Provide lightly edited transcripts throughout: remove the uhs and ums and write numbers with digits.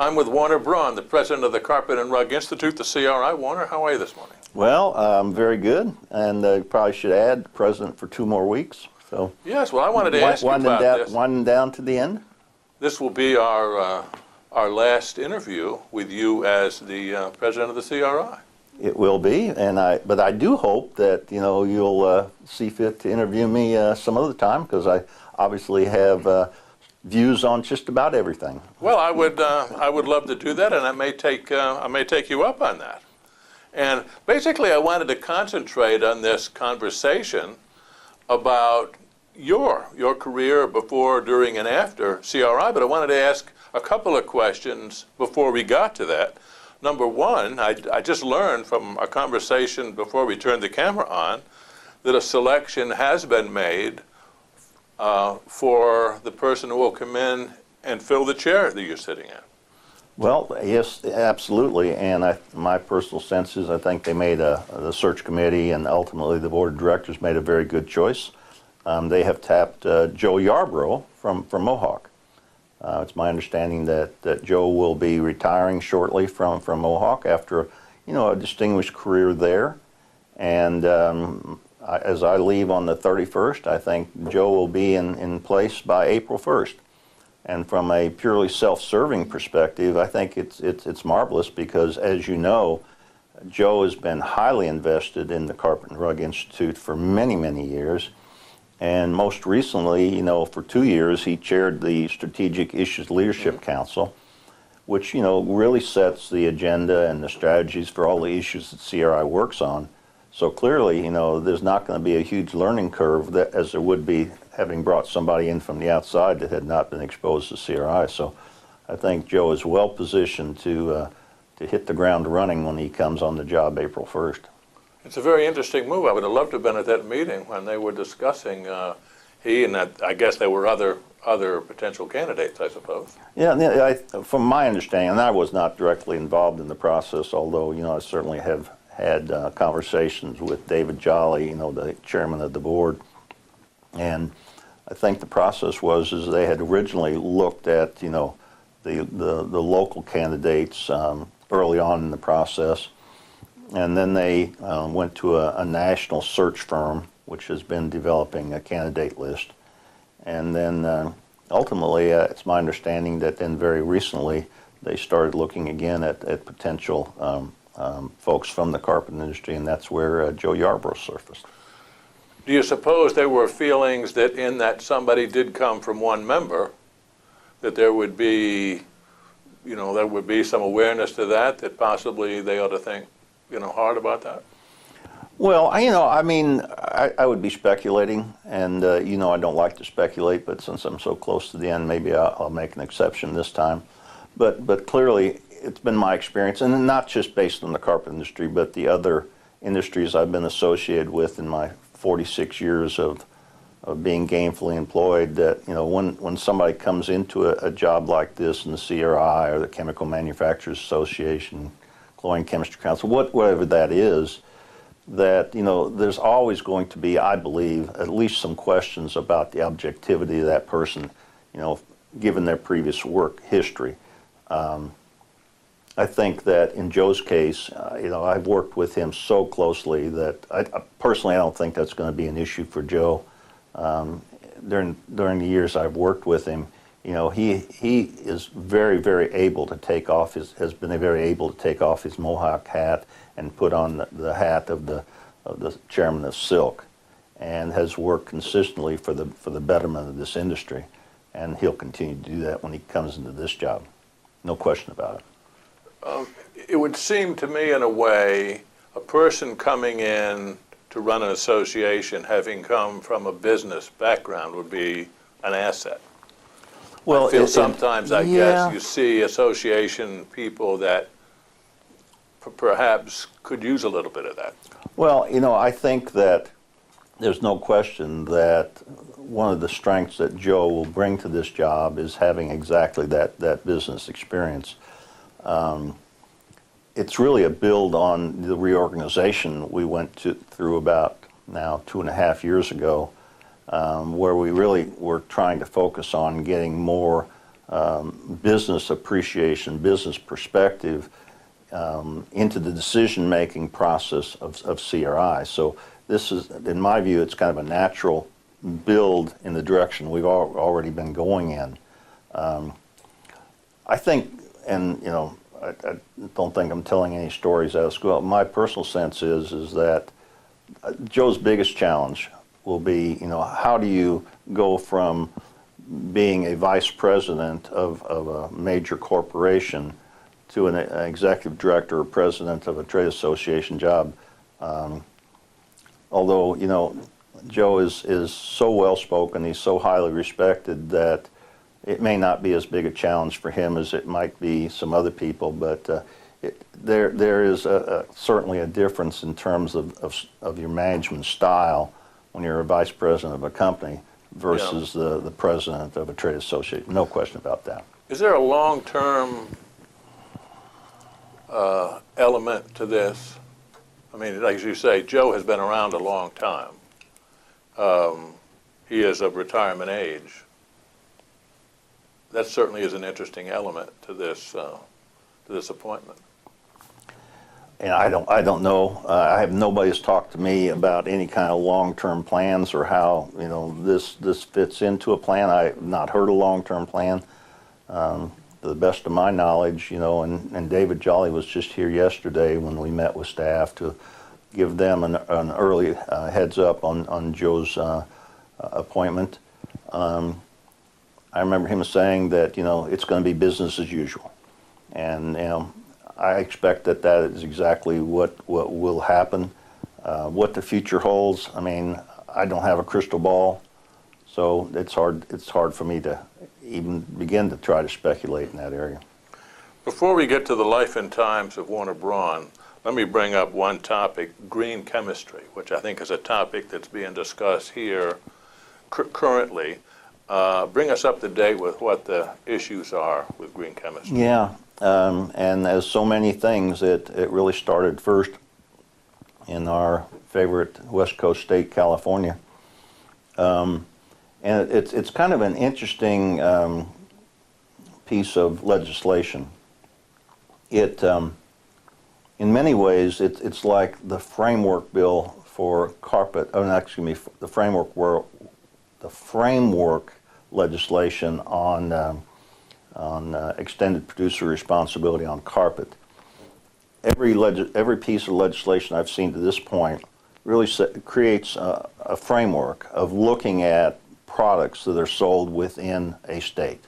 I'm with Werner Braun, the president of the Carpet and Rug Institute, the CRI. Werner, how are you this morning? Well, very good, and probably should add president for 2 more weeks. So yes, well, I wanted to ask you about this. Winding down to the end. This will be our last interview with you as the president of the CRI. It will be, but I do hope that you'll see fit to interview me some other time, because I obviously have views on just about everything. Well, I would love to do that, and I may take you up on that. And basically, I wanted to concentrate on this conversation about your career before, during, and after CRI. But I wanted to ask a couple of questions before we got to that. Number one, I just learned from a conversation before we turned the camera on that a selection has been made for the person who will come in and fill the chair that you're sitting in. Well, yes, absolutely. And my personal sense is I think they made the search committee and ultimately the board of directors made a very good choice. They have tapped Joe Yarbrough from Mohawk. It's my understanding that Joe will be retiring shortly from Mohawk after a distinguished career there. And as I leave on the 31st, I think Joe will be in place by April 1st. And from a purely self-serving perspective, I think it's marvelous because, as you know, Joe has been highly invested in the Carpet and Rug Institute for many, many years. And most recently, for 2 years, he chaired the Strategic Issues Leadership Council, which, really sets the agenda and the strategies for all the issues that CRI works on. So clearly, there's not going to be a huge learning curve as there would be having brought somebody in from the outside that had not been exposed to CRI. So I think Joe is well positioned to hit the ground running when he comes on the job April 1st. It's a very interesting move. I would have loved to have been at that meeting when they were discussing he and I guess there were other potential candidates, I suppose. Yeah, from my understanding, and I was not directly involved in the process, although I certainly have had conversations with David Jolly, the chairman of the board, and I think the process was they had originally looked at the local candidates early on in the process, and then they went to a national search firm which has been developing a candidate list, and then ultimately it's my understanding that then very recently they started looking again at potential folks from the carpet industry, and that's where Joe Yarbrough surfaced. Do you suppose there were feelings that in that somebody did come from one member, that there would be, some awareness to that possibly they ought to think, hard about that? Well, I would be speculating, and I don't like to speculate, but since I'm so close to the end, maybe I'll make an exception this time. But clearly, it's been my experience, and not just based on the carpet industry, but the other industries I've been associated with in my 46 years of being gainfully employed, that when somebody comes into a job like this in the CRI or the Chemical Manufacturers Association, Chlorine Chemistry Council, whatever that is, that there's always going to be, I believe, at least some questions about the objectivity of that person, given their previous work history. I think that in Joe's case, I've worked with him so closely that personally I don't think that's going to be an issue for Joe. During the years I've worked with him, he is very, very able to take off has been very able to take off his Mohawk hat and put on the hat of the chairman of Silk, and has worked consistently for the betterment of this industry, and he'll continue to do that when he comes into this job. No question about it. It would seem to me, in a way, a person coming in to run an association, having come from a business background, would be an asset. Well, I feel sometimes, I guess, you see association people that perhaps could use a little bit of that. Well, I think that there's no question that one of the strengths that Joe will bring to this job is having exactly that business experience. It's really a build on the reorganization we went through about now 2.5 years ago, where we really were trying to focus on getting more business appreciation, business perspective into the decision-making process of CRI. So this is, in my view, it's kind of a natural build in the direction we've already been going in. I think, and you know, I don't think I'm telling any stories out of school. My personal sense is that Joe's biggest challenge will be, you know, how do you go from being a vice president of a major corporation to an executive director or president of a trade association job. Although, you know, Joe is so well-spoken, he's so highly respected that it may not be as big a challenge for him as it might be some other people, but there is certainly a difference in terms of your management style when you're a vice president of a company versus the president of a trade association. No question about that. Is there a long-term element to this? I mean, like you say, Joe has been around a long time. He is of retirement age. That certainly is an interesting element to this appointment. And I don't know. I have nobody's talked to me about any kind of long-term plans or how, you know, this fits into a plan. I've not heard a long-term plan. To the best of my knowledge, you know, and David Jolly was just here yesterday when we met with staff to give them an early heads up on Joe's appointment. I remember him saying that, you know, it's going to be business as usual, and you know, I expect that is exactly what will happen. What the future holds, I mean, I don't have a crystal ball, so it's hard for me to even begin to try to speculate in that area. Before we get to the life and times of Werner Braun, let me bring up one topic, green chemistry, which I think is a topic that's being discussed here currently. Bring us up to date with what the issues are with green chemistry. Yeah, and as so many things, it really started first in our favorite West Coast state, California. And it's kind of an interesting piece of legislation. It, in many ways, it's like the framework bill for carpet. Oh, no, excuse me, the framework legislation on extended producer responsibility on carpet. Every piece of legislation I've seen to this point really creates a framework of looking at products that are sold within a state.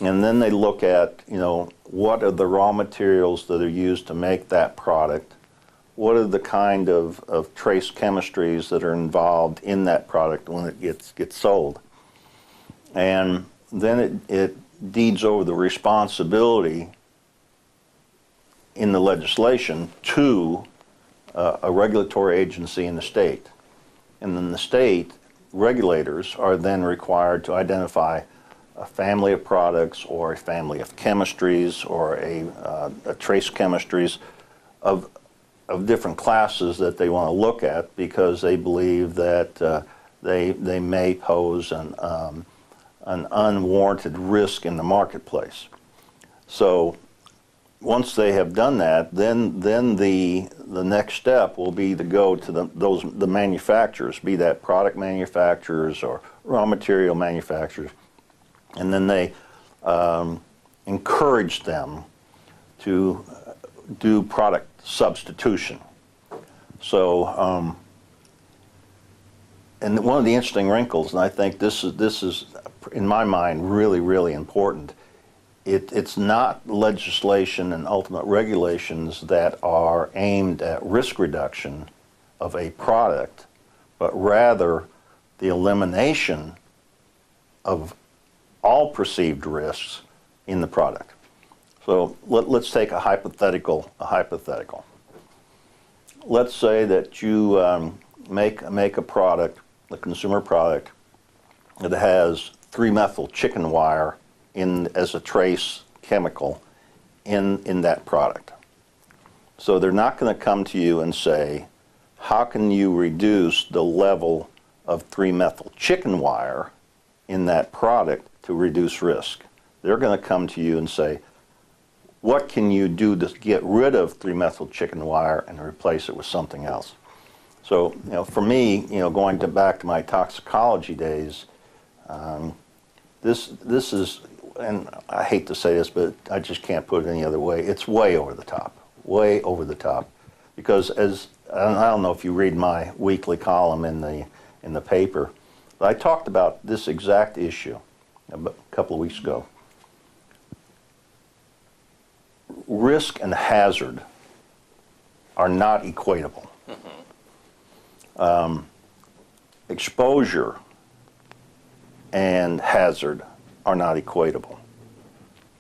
And then they look at, you know, what are the raw materials that are used to make that product? What are the kind of trace chemistries that are involved in that product when it gets sold? And then it deeds over the responsibility in the legislation to a regulatory agency in the state. And then the state regulators are then required to identify a family of products or a family of chemistries or a trace chemistries of different classes that they want to look at because they believe that they may pose an unwarranted risk in the marketplace. So once they have done that, then the next step will be to go to the manufacturers, be that product manufacturers or raw material manufacturers, and then they encourage them to do product substitution. So, and one of the interesting wrinkles, and I think this is in my mind really, really important. It's not legislation and ultimate regulations that are aimed at risk reduction of a product, but rather the elimination of all perceived risks in the product. So let's take a hypothetical. Let's say that you make a product, a consumer product, that has 3-methyl chicken wire as a trace chemical in that product. So they're not going to come to you and say, how can you reduce the level of 3-methyl chicken wire in that product to reduce risk? they're going to come to you and say, what can you do to get rid of 3-methyl chicken wire and replace it with something else? So, for me, going back to my toxicology days, this is, and I hate to say this, but I just can't put it any other way. It's way over the top, because I don't know if you read my weekly column in the paper, but I talked about this exact issue a couple of weeks ago. Risk and hazard are not equatable. Exposure and hazard are not equatable.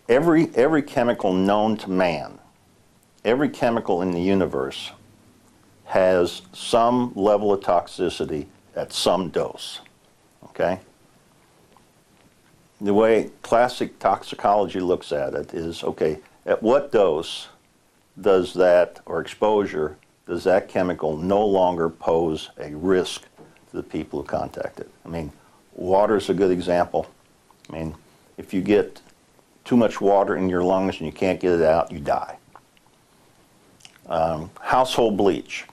Every chemical known to man, every chemical in the universe has some level of toxicity at some dose, okay? The way classic toxicology looks at it is, okay, at what dose does that, or exposure, does that chemical no longer pose a risk to the people who contact it? I mean, water is a good example. I mean, if you get too much water in your lungs and you can't get it out, you die. Household bleach,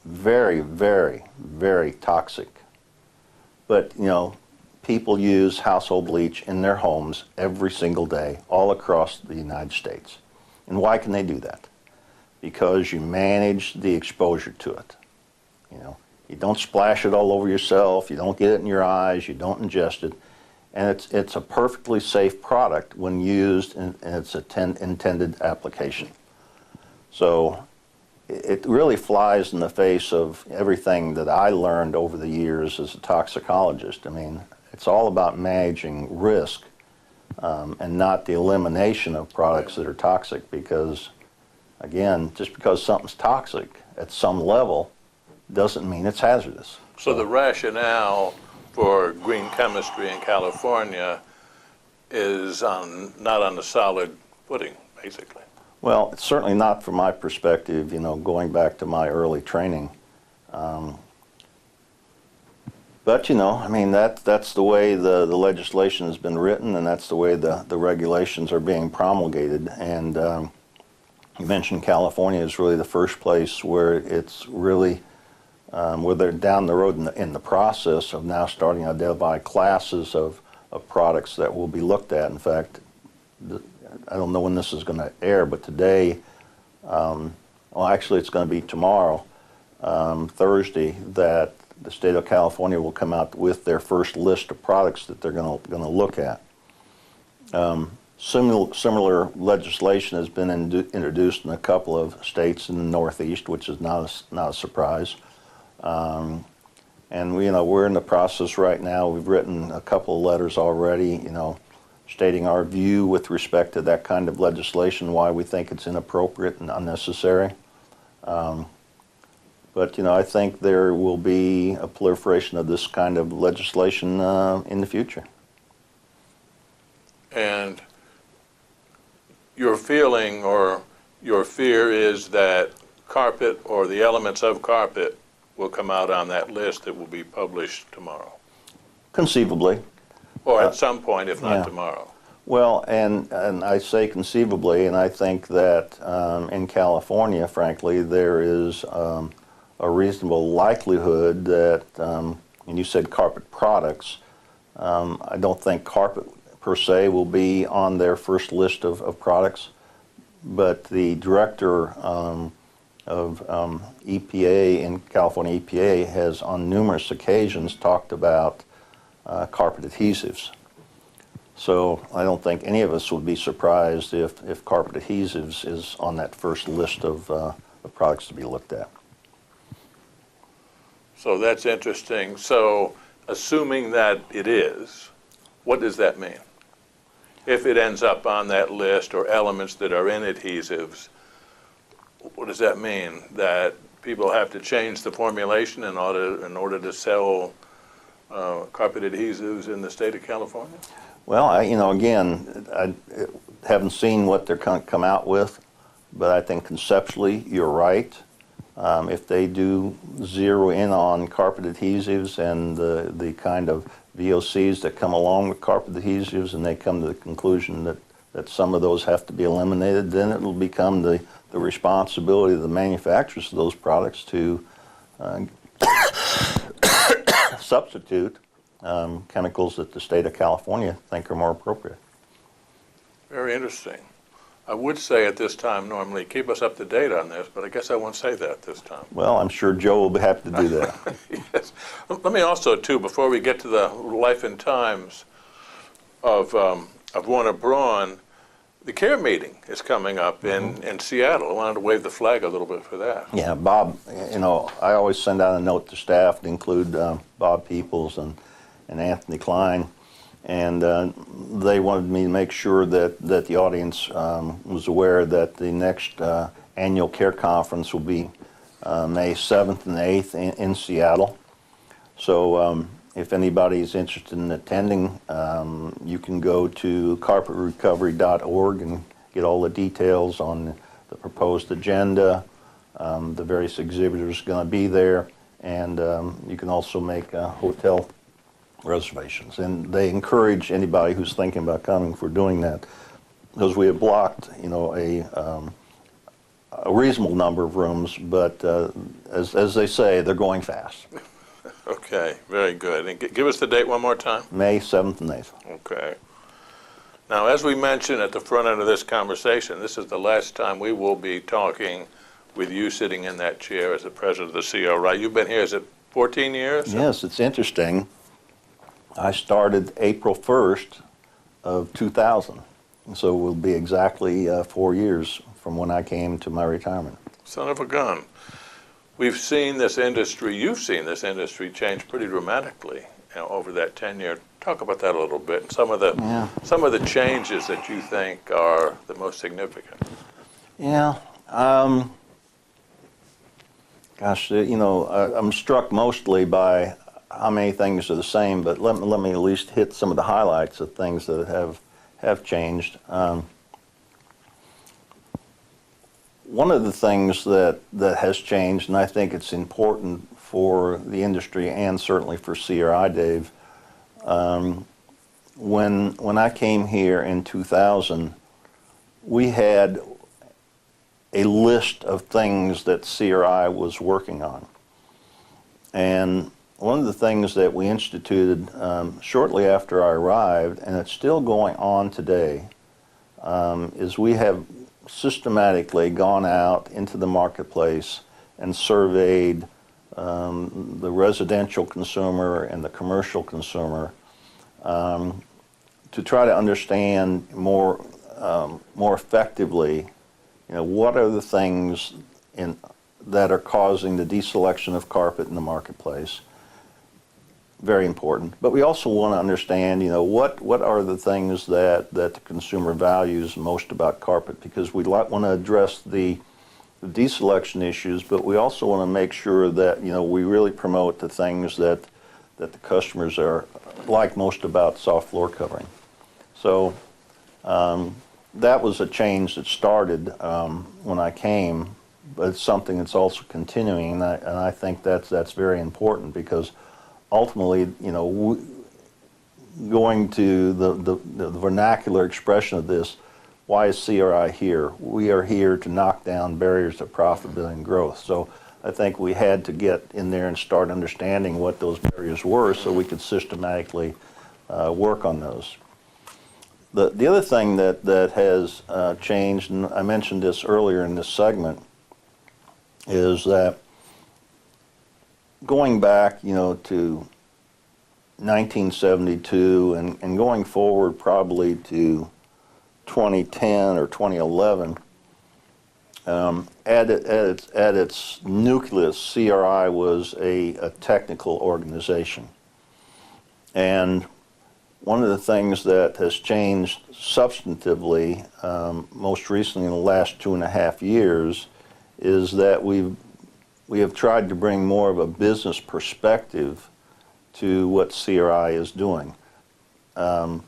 very, very, very toxic. But, people use household bleach in their homes every single day, all across the United States. And why can they do that? Because you manage the exposure to it. You don't splash it all over yourself, you don't get it in your eyes, you don't ingest it. And it's a perfectly safe product when used in its intended application. So it really flies in the face of everything that I learned over the years as a toxicologist. I mean, it's all about managing risk and not the elimination of products that are toxic, because, again, just because something's toxic at some level doesn't mean it's hazardous. So the rationale for green chemistry in California is not on a solid footing, basically. Well, it's certainly not from my perspective, going back to my early training. But, I mean, that's the way the legislation has been written, and that's the way the regulations are being promulgated. And you mentioned California is really the first place where it's really, where they're down the road in the process of now starting to identify classes of products that will be looked at. In fact, I don't know when this is going to air, but today, well, actually it's going to be tomorrow, Thursday, that the state of California will come out with their first list of products that they're going to look at. Similar legislation has been introduced in a couple of states in the Northeast, which is not a surprise. And we're in the process right now. We've written a couple of letters already, stating our view with respect to that kind of legislation, why we think it's inappropriate and unnecessary. But, I think there will be a proliferation of this kind of legislation in the future. And your feeling or your fear is that carpet or the elements of carpet will come out on that list that will be published tomorrow? Conceivably. Or at some point, if not tomorrow. Well, and I say conceivably, and I think that in California, frankly, there is a reasonable likelihood that, and you said carpet products, I don't think carpet per se will be on their first list of products, but the director of EPA in California EPA has on numerous occasions talked about carpet adhesives. So I don't think any of us would be surprised if carpet adhesives is on that first list of products to be looked at. So that's interesting. So assuming that it is, what does that mean? If it ends up on that list, or elements that are in adhesives, what does that mean? That people have to change the formulation in order to sell carpet adhesives in the state of California? Well, again, I haven't seen what they're come out with, but I think conceptually you're right. If they do zero in on carpet adhesives and the kind of VOCs that come along with carpet adhesives, and they come to the conclusion that some of those have to be eliminated, then it will become the responsibility of the manufacturers of those products to substitute chemicals that the state of California think are more appropriate. Very interesting. I would say at this time normally keep us up to date on this, but I guess I won't say that this time. Well, I'm sure Joe will be happy to do that. Yes. Let me also, too, before we get to the life and times of Werner Braun, the CARE meeting is coming up in Seattle. I wanted to wave the flag a little bit for that. Yeah, Bob, I always send out a note to staff to include Bob Peoples and Anthony Klein, and they wanted me to make sure that the audience was aware that the next annual CARE conference will be May 7th and 8th in Seattle. So if anybody's interested in attending, you can go to carpetrecovery.org and get all the details on the proposed agenda, the various exhibitors going to be there, and you can also make hotel reservations. And they encourage anybody who's thinking about coming for doing that, because we have blocked, a reasonable number of rooms, but as they say, they're going fast. Okay, very good. And give us the date one more time. May 7th and 8th. Okay. Now, as we mentioned at the front end of this conversation, this is the last time we will be talking with you sitting in that chair as the president of the CRI. You've been here, is it 14 years? Yes, it's interesting. I started April 1st of 2000, so it will be exactly 4 years from when I came to my retirement. Son of a gun. We've seen this industry, you've seen this industry change pretty dramatically over that tenure. Talk about that a little bit, and some of the changes that you think are the most significant. Yeah. I'm struck mostly by how many things are the same, but let me at least hit some of the highlights of things that have changed. One of the things that has changed, and I think it's important for the industry and certainly for CRI, Dave, when I came here in 2000, we had a list of things that CRI was working on. And one of the things that we instituted shortly after I arrived, and it's still going on today, is we have systematically gone out into the marketplace and surveyed the residential consumer and the commercial consumer to try to understand more effectively, what are the things that are causing the deselection of carpet in the marketplace. Very important. But we also want to understand, what are the things that the consumer values most about carpet, because we want to address the deselection issues, but we also want to make sure that, we really promote the things that the customers are like most about soft floor covering. So that was a change that started when I came, but it's something that's also continuing, and I think that's very important, because ultimately, going to the vernacular expression of this, why is CRI here? We are here to knock down barriers to profitability and growth. So I think we had to get in there and start understanding what those barriers were so we could systematically work on those. The other thing that has changed, and I mentioned this earlier in this segment, is that going back, to 1972 and going forward probably to 2010 or 2011, at its nucleus, CRI was a technical organization. And one of the things that has changed substantively, most recently in the last 2.5 years, is that we have tried to bring more of a business perspective to what CRI is doing. I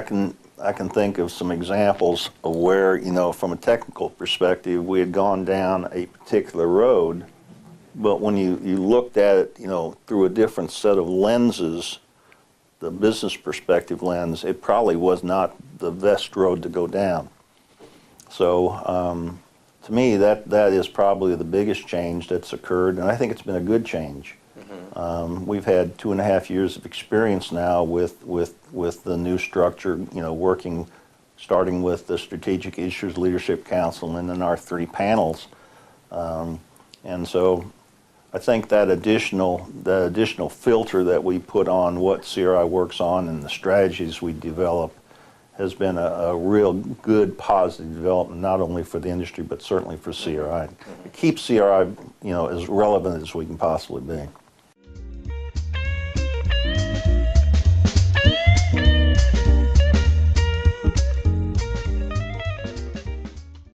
can I can think of some examples of where, you know, from a technical perspective, we had gone down a particular road, but when you looked at it, you know, through a different set of lenses, the business perspective lens, it probably was not the best road to go down. So to me, that is probably the biggest change that's occurred, and I think it's been a good change. We've had 2.5 years of experience now with the new structure, you know, working, starting with the Strategic Issues Leadership Council and then our 3 panels. And so I think that additional filter that we put on what CRI works on and the strategies we develop has been a real good positive development, not only for the industry, but certainly for CRI. It keeps CRI, you know, as relevant as we can possibly be.